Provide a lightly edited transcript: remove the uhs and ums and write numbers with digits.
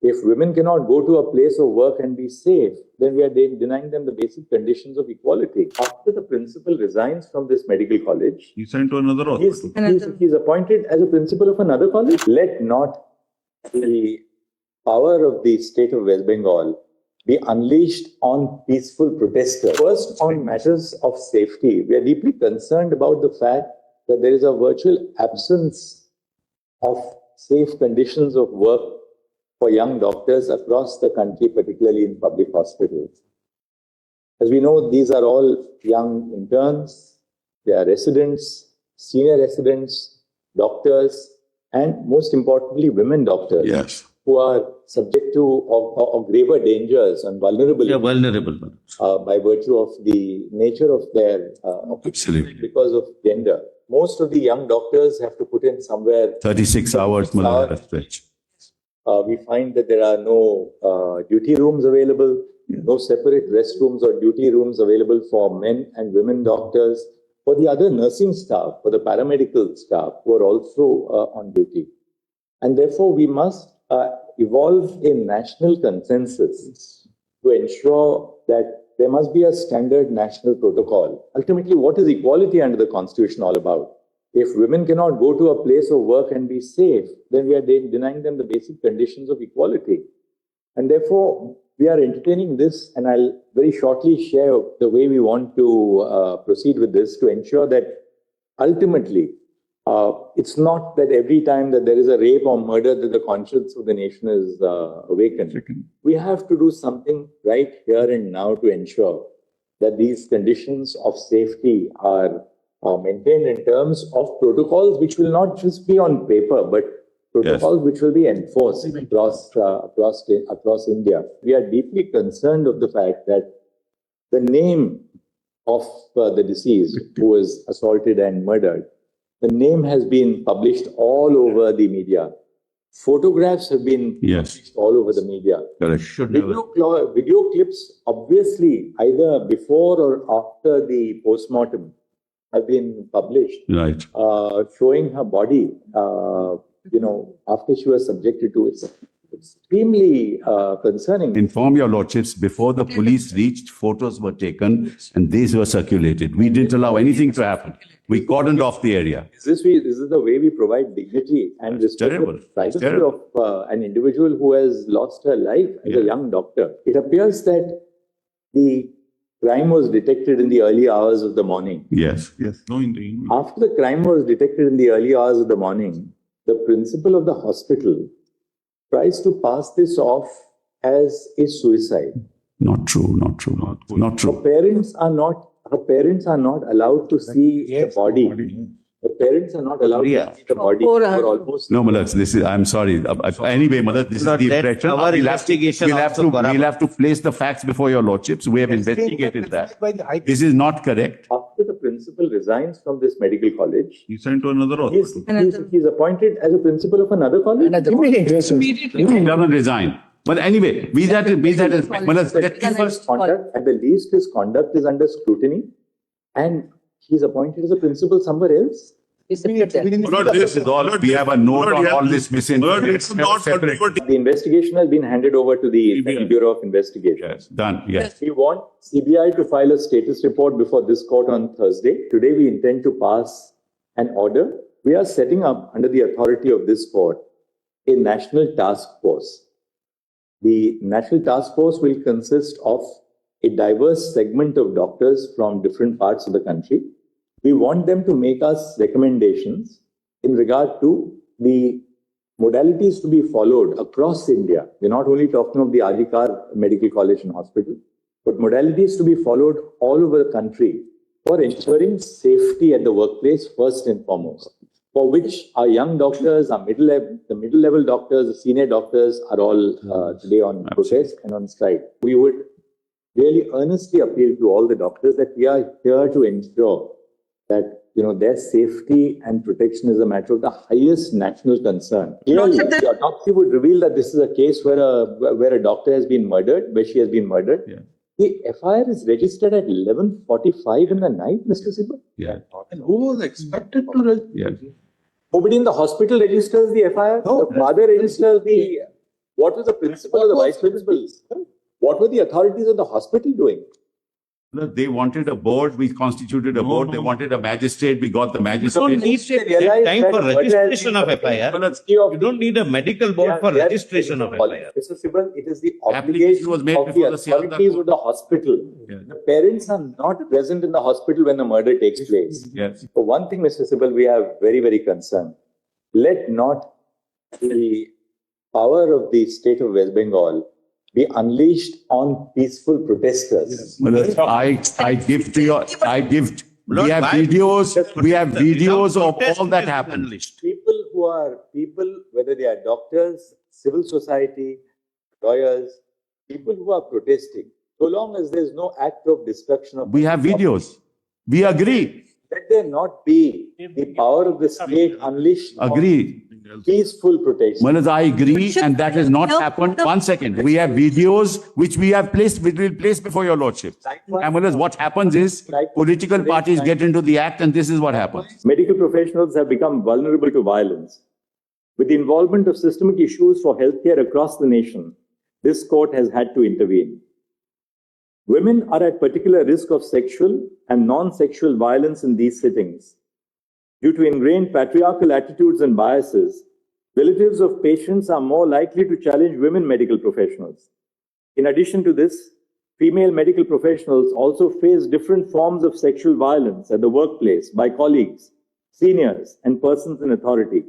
If women cannot go to a place of work and be safe, then we are denying them the basic conditions of equality. After the principal resigns from this medical college, He's sent to another hospital. He's appointed as a principal of another college. Let not the power of the state of West Bengal be unleashed on peaceful protesters. First, on matters of safety, we are deeply concerned about the fact that there is a virtual absence of safe conditions of work for young doctors across the country, particularly in public hospitals. As we know, these are all young interns, they are residents, senior residents, doctors, and most importantly, women doctors. Yes. Who are subject to graver dangers and vulnerable. Yeah, vulnerable. By virtue of the nature of their Absolutely. Because of gender. Most of the young doctors have to put in somewhere 36 hours. Stretch. We find that there are no duty rooms available, no separate restrooms or duty rooms available for men and women doctors, for the other nursing staff, for the paramedical staff who are also on duty. And therefore, we must evolve a national consensus to ensure that there must be a standard national protocol. Ultimately, what is equality under the Constitution all about? If women cannot go to a place of work and be safe, then we are denying them the basic conditions of equality. And therefore, we are entertaining this, and I'll very shortly share the way we want to proceed with this to ensure that ultimately, it's not that every time that there is a rape or murder that the conscience of the nation is awakened. We have to do something right here and now to ensure that these conditions of safety are maintained in terms of protocols which will not just be on paper, but protocols which will be enforced across India. We are deeply concerned of the fact that the name of the deceased who was assaulted and murdered, the name has been published all over the media. Photographs have been published all over the media. Video clips, obviously, either before or after the postmortem, have been published, showing her body, after she was subjected to it. Extremely concerning. Inform your lordships, before the police reached, photos were taken and these were circulated. We didn't allow anything to happen. We cordoned off the area. This is the way we provide dignity and respect the privacy of an individual who has lost her life as a young doctor. It appears that the crime was detected in the early hours of the morning. Yes. After the crime was detected in the early hours of the morning, the principal of the hospital tries to pass this off as a suicide. Not true. Her parents are not allowed to see the body. The parents are not allowed to see the body for almost... No, Malak, I'm sorry. Anyway, Malak, this is the impression. Our investigation We'll have to place the facts before your lordships. We have investigated that. This is not correct. After the principal resigns from this medical college, He's sent to another hospital. he's appointed as a principal of another college. He doesn't resign. But anyway, be that as at the least, his conduct is under scrutiny, and he's appointed as a principal somewhere else. we have a note on all this misinformation. The investigation has been handed over to the Bureau of Investigation. Yes, done. Yes. We want CBI to file a status report before this court on Thursday. Today, we intend to pass an order. We are setting up, under the authority of this court, a national task force. The national task force will consist of a diverse segment of doctors from different parts of the country. We want them to make us recommendations in regard to the modalities to be followed across India. We're not only talking of the Ajikar Medical College and Hospital, but modalities to be followed all over the country for ensuring safety at the workplace first and foremost, for which our young doctors, the middle-level doctors, the senior doctors are all today on protest and on strike. We would really earnestly appeal to all the doctors that we are here to ensure that their safety and protection is a matter of the highest national concern. Clearly, the autopsy would reveal that this is a case where a doctor has been murdered, where she has been murdered. Yeah. The FIR is registered at 11:45 in the night, Mr. Sibba. Yeah. And who was expected to Yeah. Nobody in the hospital registers the FIR. No. The father registers the What was the principal or the vice principal? What were the authorities of the hospital doing? They wanted a board, we constituted a board. They wanted a magistrate, we got the You magistrate. don't need They realized a time that for murder has registration been of committed FIR. for the sake of You don't need a medical board for registration of FIR. Mr. Sibal, it is the Application obligation was made of the before the Sialda authorities court. of the hospital. Yeah. The parents are not present in the hospital when the murder takes place. Yes. For one thing, Mr. Sibal, we are very, very concerned. Let not the power of the state of West Bengal be unleashed on peaceful protesters. I give to you, we have videos of all that happened. People, whether they are doctors, civil society, lawyers, people who are protesting, so long as there is no act of destruction of. We have videos. We agree. Let there not be the power of the state unleashed. Agree. On peaceful protest. Manoj, I agree, and that has not happened. 1 second. We have videos which we will place before your lordship. And Manoj, what happens is political parties get into the act, and this is what happens. Medical professionals have become vulnerable to violence. With the involvement of systemic issues for healthcare across the nation, this court has had to intervene. Women are at particular risk of sexual and non-sexual violence in these settings. Due to ingrained patriarchal attitudes and biases, relatives of patients are more likely to challenge women medical professionals. In addition to this, female medical professionals also face different forms of sexual violence at the workplace by colleagues, seniors, and persons in authority.